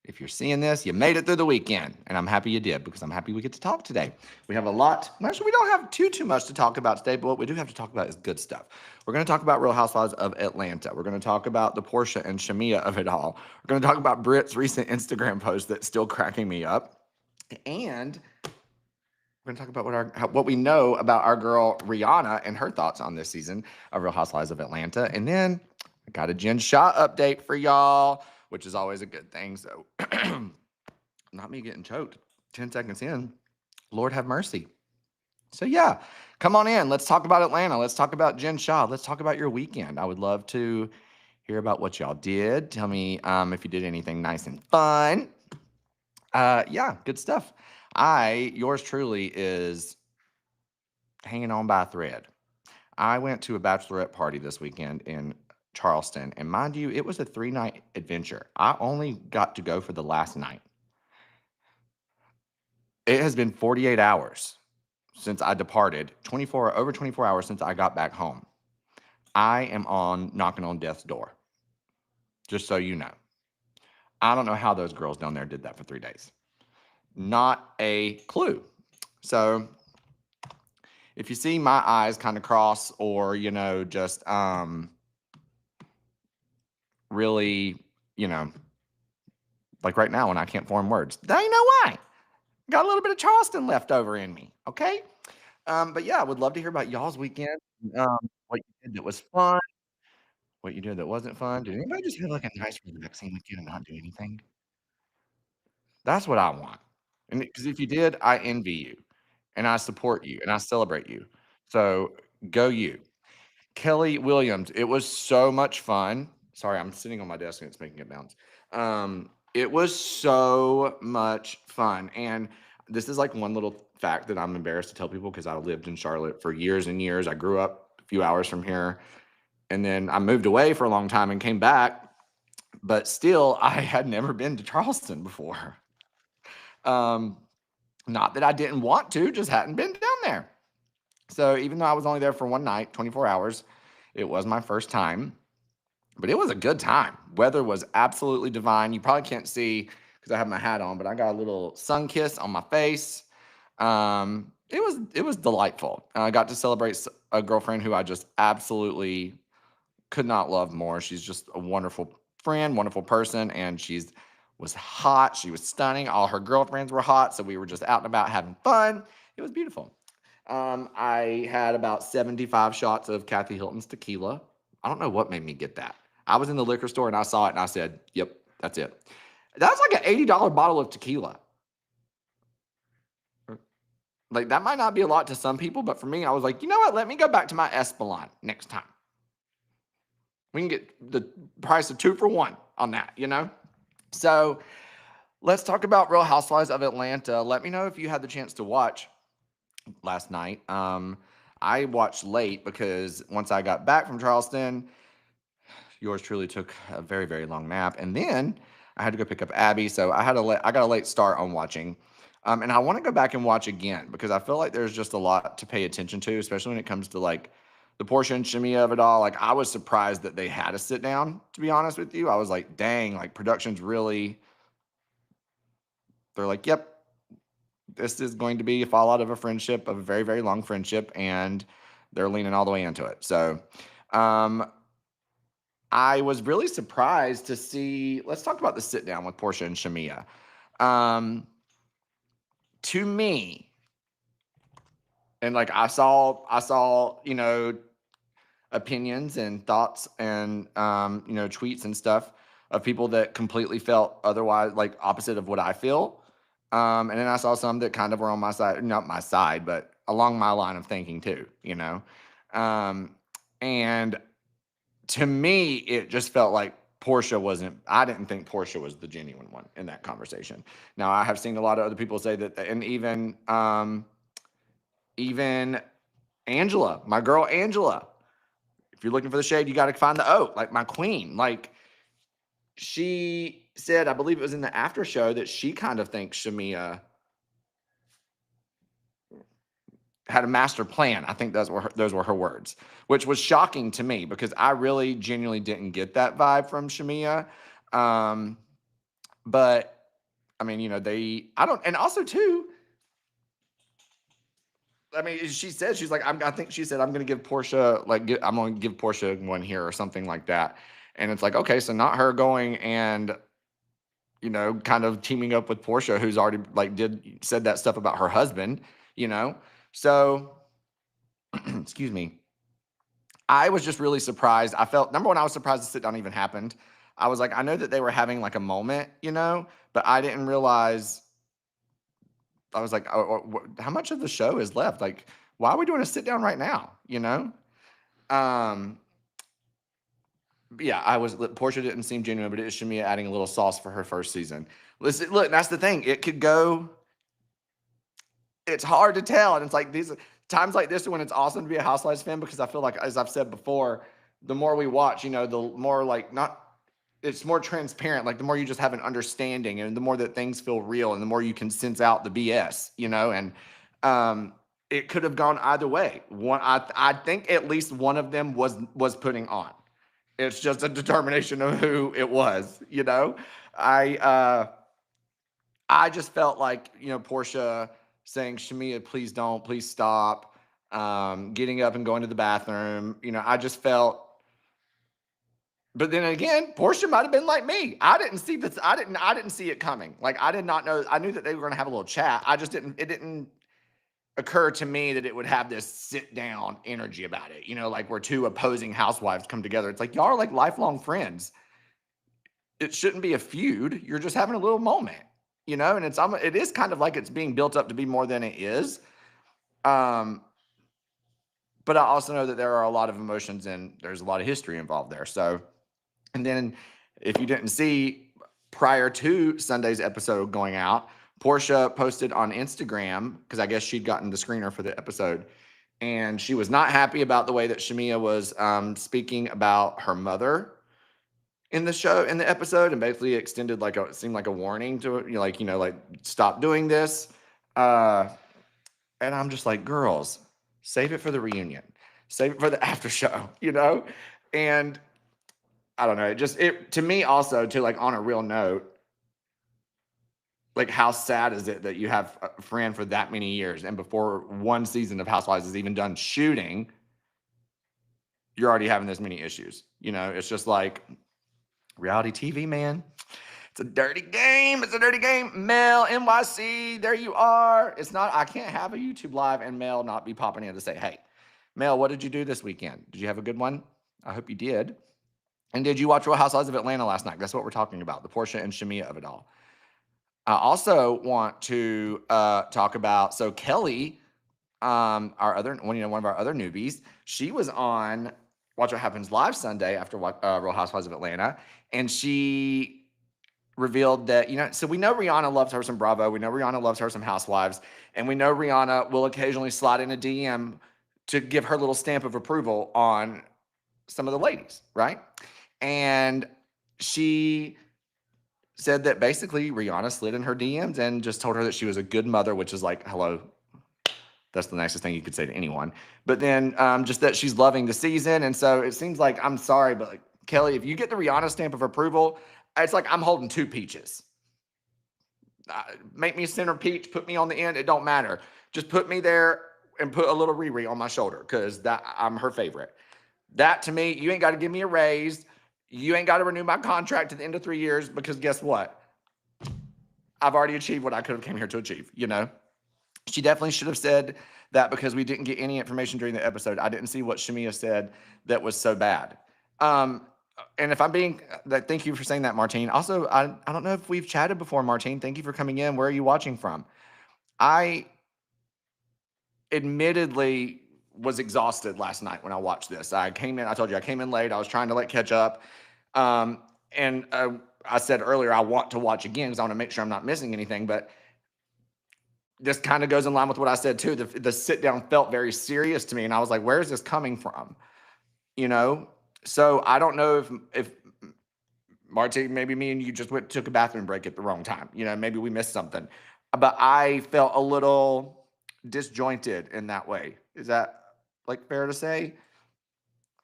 If you're seeing this, you made it through the weekend, and I'm happy you did because I'm happy we get to talk today. We have a lot. Actually, we don't have too much to talk about today, but what we do have to talk about is good stuff. We're going to talk about Real Housewives of Atlanta. We're going to talk about the Porsha and Shamea of it all. We're going to talk about Brit's recent Instagram post that's still cracking me up. And we're going to talk about what we know about our girl Rihanna and her thoughts on this season of Real Housewives of Atlanta. And then I got a Jen Shah update for y'all, which is always a good thing. So, not me getting choked 10 seconds in. Lord have mercy. So, yeah, come on in. Let's talk about Atlanta. Let's talk about Jen Shah. Let's talk about your weekend. I would love to hear about what y'all did. Tell me if you did anything nice and fun. Yeah, good stuff. Yours truly is hanging on by a thread. I went to a bachelorette party this weekend in Charleston, and mind you, it was a 3-night adventure. I only got to go for the last night. It has been 48 hours since I departed, over 24 hours since I got back home. I am knocking on death's door, just so you know. I don't know how those girls down there did that for 3 days. Not a clue. So if you see my eyes kind of cross or, just really, like right now when I can't form words, now you know why. Got a little bit of Charleston left over in me, okay? But yeah, I would love to hear about y'all's weekend. What you did that was fun, what you did that wasn't fun. Did anybody just have like a nice relaxing weekend and not do anything? That's what I want. And because if you did, I envy you, and I support you, and I celebrate you. So go you. Kelly Williams, it was so much fun. Sorry, I'm sitting on my desk and it's making it bounce. It was so much fun. And this is like one little fact that I'm embarrassed to tell people because I lived in Charlotte for years and years. I grew up a few hours from here. And then I moved away for a long time and came back. But still, I had never been to Charleston before. Not that I didn't want to, just hadn't been down there. So even though I was only there for one night, 24 hours, it was my first time. But it was a good time. Weather was absolutely divine. You probably can't see because I have my hat on, but I got a little sun kiss on my face. It was delightful. I got to celebrate a girlfriend who I just absolutely could not love more. She's just a wonderful friend, wonderful person, and was hot. She was stunning. All her girlfriends were hot, so we were just out and about having fun. It was beautiful. I had about 75 shots of Kathy Hilton's tequila. I don't know what made me get that. I was in the liquor store and I saw it and I said, yep, that's it. That's like an $80 bottle of tequila. Like, that might not be a lot to some people, but for me, I was like, you know what? Let me go back to my Espelon next time. We can get the price of 2 for 1 on that, So let's talk about Real Housewives of Atlanta. Let me know if you had the chance to watch last night. I watched late because once I got back from Charleston, yours truly took a very, very long nap. And then I had to go pick up Abby. So I got a late start on watching. And I want to go back and watch again because I feel like there's just a lot to pay attention to, especially when it comes to like the Porsha and Shamea of it all. Like, I was surprised that they had to sit down, to be honest with you. I was like, dang, like production's really, they're like, yep, this is going to be a fallout of a friendship, of a very, very long friendship, and they're leaning all the way into it. So I was really surprised to see, let's talk about the sit down with Porsha and Shamea. To me, and like I saw, opinions and thoughts and, tweets and stuff of people that completely felt otherwise, like opposite of what I feel. And then I saw some that kind of were on my side, not my side, but along my line of thinking too, and to me, it just felt like I didn't think Porsha was the genuine one in that conversation. Now, I have seen a lot of other people say that, and even Angela, my girl Angela, if you're looking for the shade, you got to find the oak, like my queen. Like, she said, I believe it was in the after show, that she kind of thinks Shamea had a master plan. I think those were her words, which was shocking to me because I really genuinely didn't get that vibe from Shamea. But I mean, I don't, and also too, I mean, she said, she's like, I think she said, I'm going to give Porsha, I'm going to give Porsha one here or something like that. And it's like, okay, so not her going and, kind of teaming up with Porsha, who's already said that stuff about her husband, So, excuse me. I was just really surprised. I felt, number one, I was surprised the sit down even happened. I was like, I know that they were having like a moment, but I didn't realize. I was like, how much of the show is left? Like, why are we doing a sit down right now? Um, yeah, Porsha didn't seem genuine, but it is Shamea adding a little sauce for her first season. Listen, look, that's the thing. It could go. It's hard to tell, and it's like these times like this when it's awesome to be a Housewives fan, because I feel like, as I've said before, the more we watch, the more it's more transparent. Like the more you just have an understanding, and the more that things feel real, and the more you can sense out the BS, and it could have gone either way. I think at least one of them was putting on. It's just a determination of who it was, I just felt like, Porsha saying, Shamea, please stop, getting up and going to the bathroom. I just felt, but then again, Porsha might have been like me. I didn't see this. I didn't see it coming. Like, I did not know. I knew that they were going to have a little chat. It didn't occur to me that it would have this sit down energy about it. Like where two opposing housewives come together. It's like, y'all are like lifelong friends. It shouldn't be a feud. You're just having a little moment. And it is kind of like it's being built up to be more than it is. But I also know that there are a lot of emotions and there's a lot of history involved there. So, and then if you didn't see, prior to Sunday's episode going out, Porsha posted on Instagram, because I guess she'd gotten the screener for the episode, and she was not happy about the way that Shamea was speaking about her mother in the episode, and basically extended it seemed like a warning to like stop doing this. And I'm just like, girls, save it for the reunion, save it for the after show, and I don't know. It to me also, to like on a real note, like how sad is it that you have a friend for that many years, and before one season of Housewives is even done shooting, you're already having this many issues. It's just like reality TV, man. It's a dirty game. It's a dirty game. Mel, NYC, there you are. It's not, I can't have a YouTube live and Mel not be popping in to say, hey, Mel, what did you do this weekend? Did you have a good one? I hope you did. And did you watch Real Housewives of Atlanta last night? That's what we're talking about, the Porsha and Shamea of it all. I also want to talk about, so Kelly, one of our other newbies, she was on Watch What Happens Live Sunday after Real Housewives of Atlanta, and she revealed that, so we know Rihanna loves her some Bravo, we know Rihanna loves her some Housewives, and we know Rihanna will occasionally slide in a DM to give her little stamp of approval on some of the ladies, right? And she said that basically Rihanna slid in her DMs and just told her that she was a good mother, which is like, hello, that's the nicest thing you could say to anyone. But then just that she's loving the season. And so it seems like, I'm sorry, but like, Kelly, if you get the Rihanna stamp of approval, it's like I'm holding two peaches. Make me a center peach, put me on the end. It don't matter. Just put me there and put a little Riri on my shoulder, because I'm her favorite. That to me, you ain't got to give me a raise. You ain't got to renew my contract to the end of 3 years, because guess what? I've already achieved what I could have came here to achieve, She definitely should have said that, because we didn't get any information during the episode. I didn't see what Shamea said that was so bad. And if I'm being, thank you for saying that, Martine. Also, I don't know if we've chatted before, Martine. Thank you for coming in. Where are you watching from? I admittedly was exhausted last night when I watched this. I told you I came in late. I was trying to catch up. And I said earlier, I want to watch again because I want to make sure I'm not missing anything. But this kind of goes in line with what I said too. The sit down felt very serious to me. And I was like, where is this coming from? So I don't know if Martine, maybe me and you just took a bathroom break at the wrong time. Maybe we missed something. But I felt a little disjointed in that way. Is that fair to say?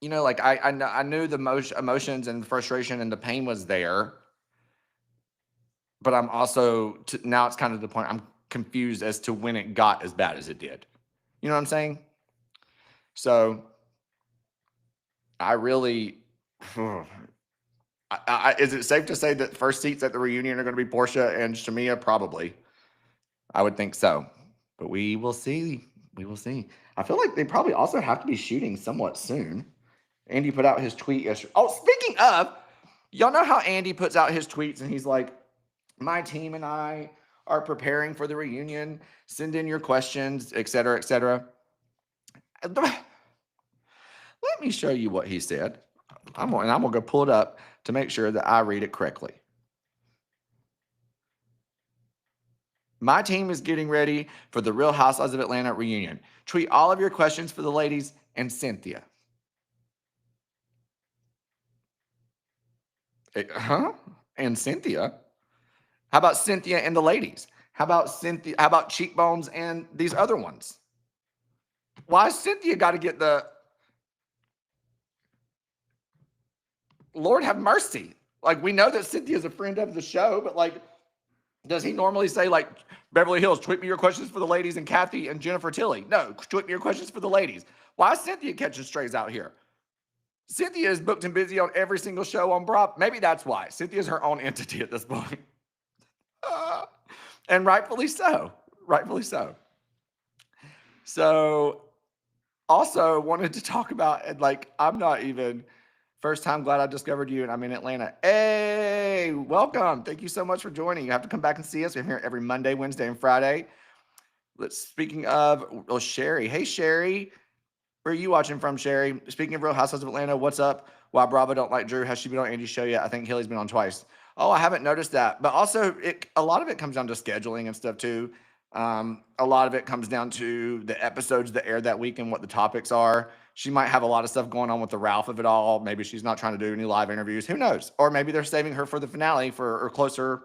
I knew the emotions and the frustration and the pain was there, but I'm also now it's kind of the point I'm confused as to when it got as bad as it did. You know what I'm saying? So I really, is it safe to say that first seats at the reunion are going to be Porsha and Shamea? Probably. I would think so, but we will see. We will see. I feel like they probably also have to be shooting somewhat soon. Andy put out his tweet yesterday. Oh, speaking of, y'all know how Andy puts out his tweets and he's like, my team and I are preparing for the reunion. Send in your questions, et cetera, et cetera. Let me show you what he said. I'm gonna go pull it up to make sure that I read it correctly. My team is getting ready for the Real Housewives of Atlanta reunion. Tweet all of your questions for the ladies and Cynthia. Huh? And Cynthia? How about Cynthia and the ladies? How about Cynthia? How about Cheekbones and these other ones? Why Cynthia got to get the Lord have mercy? Like, we know that Cynthia's a friend of the show, but like, does he normally say like Beverly Hills, tweet me your questions for the ladies and Kathy and Jennifer Tilly? No, tweet me your questions for the ladies. Why is Cynthia catching strays out here? Cynthia is booked and busy on every single show on Bravo. Maybe that's why. Cynthia's her own entity at this point. And rightfully so. Rightfully so. So, also wanted to talk about, and like, I'm not even, first time glad I discovered you and I'm in Atlanta. Hey, welcome. Thank you so much for joining. You have to come back and see us. We're here every Monday, Wednesday, and Friday. Speaking of, Sherry. Hey, Sherry. Where are you watching from, Sherry? Speaking of Real Housewives of Atlanta, what's up? Why Bravo don't like Drew? Has she been on Andy's show yet? I think Hilly's been on twice. Oh, I haven't noticed that. But also, a lot of it comes down to scheduling and stuff too. A lot of it comes down to the episodes that aired that week and what the topics are. She might have a lot of stuff going on with the Ralph of it all. Maybe she's not trying to do any live interviews. Who knows? Or maybe they're saving her for the finale or closer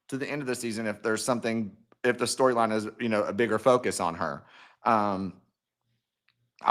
to the end of the season if there's something, if the storyline is, a bigger focus on her. I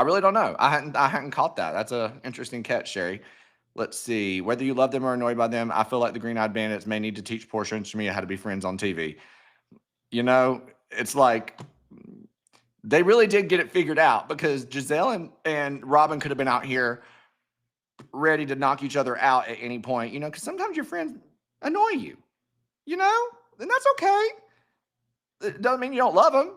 really don't know. I hadn't caught that. That's an interesting catch, Sherry. Let's see. Whether you love them or annoyed by them, I feel like the Green-Eyed Bandits may need to teach Porsha and Shamea how to be friends on TV. It's like they really did get it figured out because Giselle and Robin could have been out here ready to knock each other out at any point, because sometimes your friends annoy you, and that's okay. It doesn't mean you don't love them,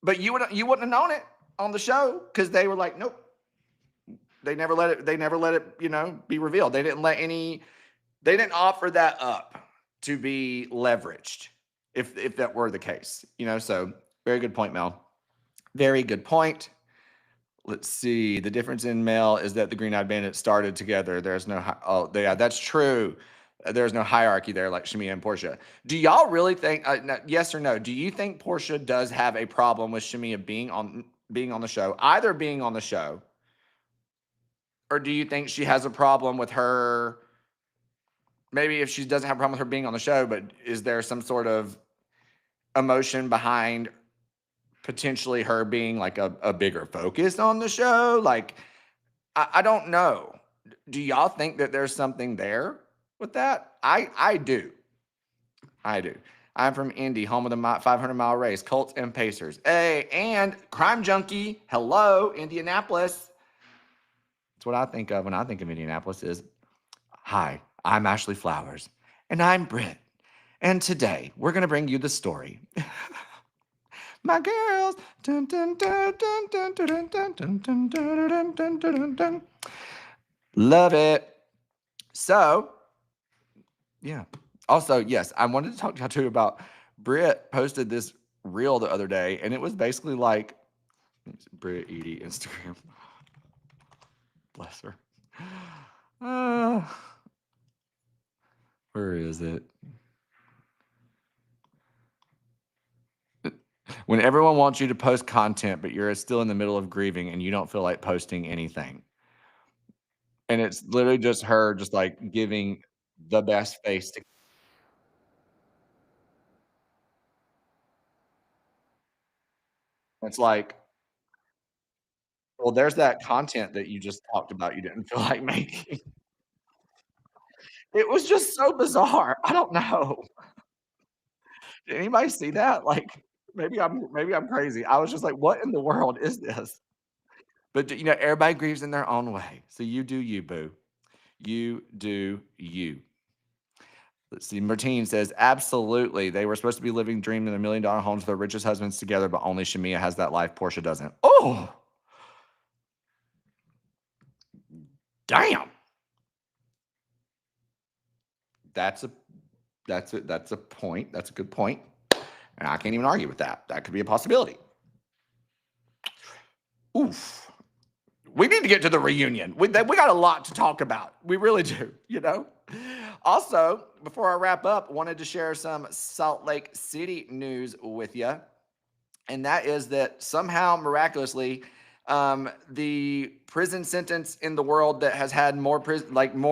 but you wouldn't have known it on the show because they were like, nope. They never let it, be revealed. They didn't offer that up to be leveraged if that were the case, so very good point, Mel. Very good point. Let's see. The difference in Mel is that the Green-Eyed Bandits started together. There's no, that's true. There's no hierarchy there like Shamea and Porsha. Do y'all really think, yes or no, do you think Porsha does have a problem with Shamea being on the show, either being on the show, or do you think she has a problem with her? Maybe if she doesn't have a problem with her being on the show, but is there some sort of emotion behind potentially her being like a bigger focus on the show? Like, I don't know. Do y'all think that there's something there with that? I do. I'm from Indy, home of the 500-mile race, Colts and Pacers. Hey, and Crime Junkie. Hello, Indianapolis. That's what I think of when I think of Indianapolis is, hi, I'm Ashley Flowers, and I'm Brit. And today, we're going to bring you the story. My girls. Dun, dun, dun, dun, dun, dun, dun, dun, dun, dun, dun, dun, dun. Love it. So, yeah. Also, yes, I wanted to talk to you too about Brit posted this reel the other day, and it was basically like Brit Edie Instagram. Bless her. Where is it? When everyone wants you to post content, but you're still in the middle of grieving and you don't feel like posting anything. And it's literally just her just like giving the best face to. It's like, well, there's that content that you just talked about you didn't feel like making. It was just so bizarre. I don't know. Did anybody see that? Like, maybe I'm crazy. I was just like, "What in the world is this?" But, everybody grieves in their own way. So you do you, boo. You do you. Let's see. Martine says, absolutely. They were supposed to be living dream in $1 million homes with their richest husbands together, but only Shamea has that life. Porsha doesn't. Oh, damn. That's a point. That's a good point. And I can't even argue with that. That could be a possibility. Oof. We need to get to the reunion. We got a lot to talk about. We really do, Also, before I wrap up, wanted to share some Salt Lake City news with you. And that is that somehow, miraculously, the prison sentence in the world that has had more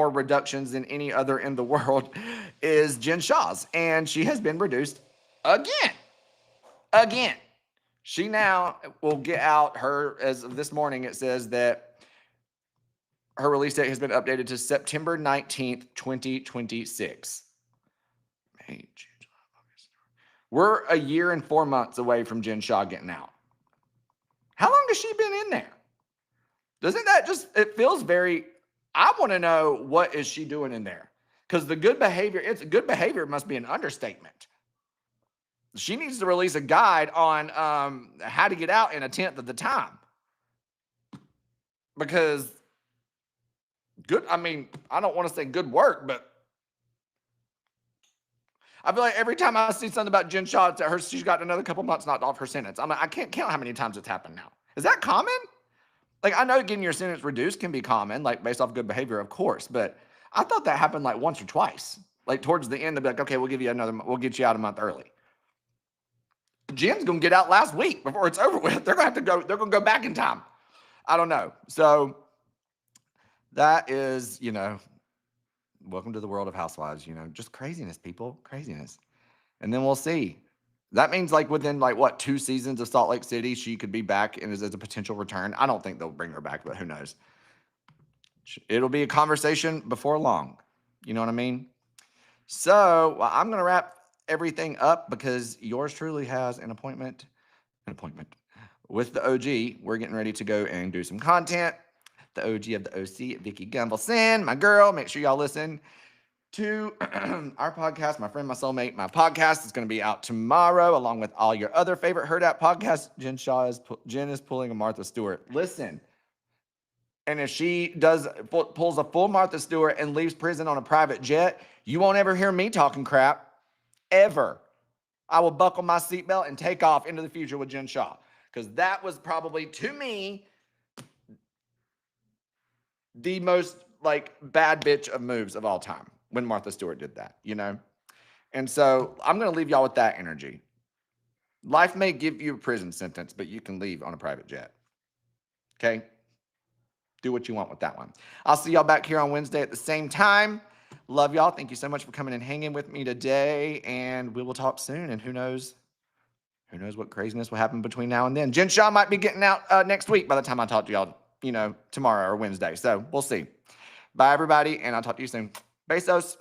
reductions than any other in the world is Jen Shah's. And she has been reduced again. She now will get out as of this morning, it says that her release date has been updated to September 19th, 2026. We're a year and 4 months away from Jen Shah getting out. How long has she been in there? Doesn't that it feels very, I want to know what is she doing in there? Because good behavior must be an understatement. She needs to release a guide on how to get out in a tenth of the time. Because I don't want to say good work, but I feel like every time I see something about Jen Shah, she's got another couple months knocked off her sentence. I can't count how many times it's happened now. Is that common? Like, I know getting your sentence reduced can be common, like based off good behavior, of course, but I thought that happened like once or twice. Like towards the end, they'll be like, okay, we'll get you out a month early. Jen's gonna get out last week before it's over with. They're gonna go back in time. I don't know. So that is, welcome to the world of housewives, just craziness, people, craziness. And then we'll see. That means within 2 seasons of Salt Lake City, she could be back and as a potential return. I don't think they'll bring her back, but who knows? It'll be a conversation before long. You know what I mean? So I'm going to wrap everything up because yours truly has an appointment with the OG. We're getting ready to go and do some content. The OG of the OC, Vicky Gumbelson, my girl. Make sure y'all listen to our podcast, My Friend, My Soulmate. My podcast is going to be out tomorrow, along with all your other favorite Heard At podcasts. Jen is pulling a Martha Stewart. Listen, and if she pulls a full Martha Stewart and leaves prison on a private jet, you won't ever hear me talking crap, ever. I will buckle my seatbelt and take off into the future with Jen Shah, because that was probably, to me, the most bad bitch of moves of all time when Martha Stewart did that, And so I'm going to leave y'all with that energy. Life may give you a prison sentence, but you can leave on a private jet. Okay? Do what you want with that one. I'll see y'all back here on Wednesday at the same time. Love y'all. Thank you so much for coming and hanging with me today. And we will talk soon. And who knows what craziness will happen between now and then. Jen Shah might be getting out next week by the time I talk to y'all, tomorrow or Wednesday. So we'll see. Bye, everybody. And I'll talk to you soon. Besos.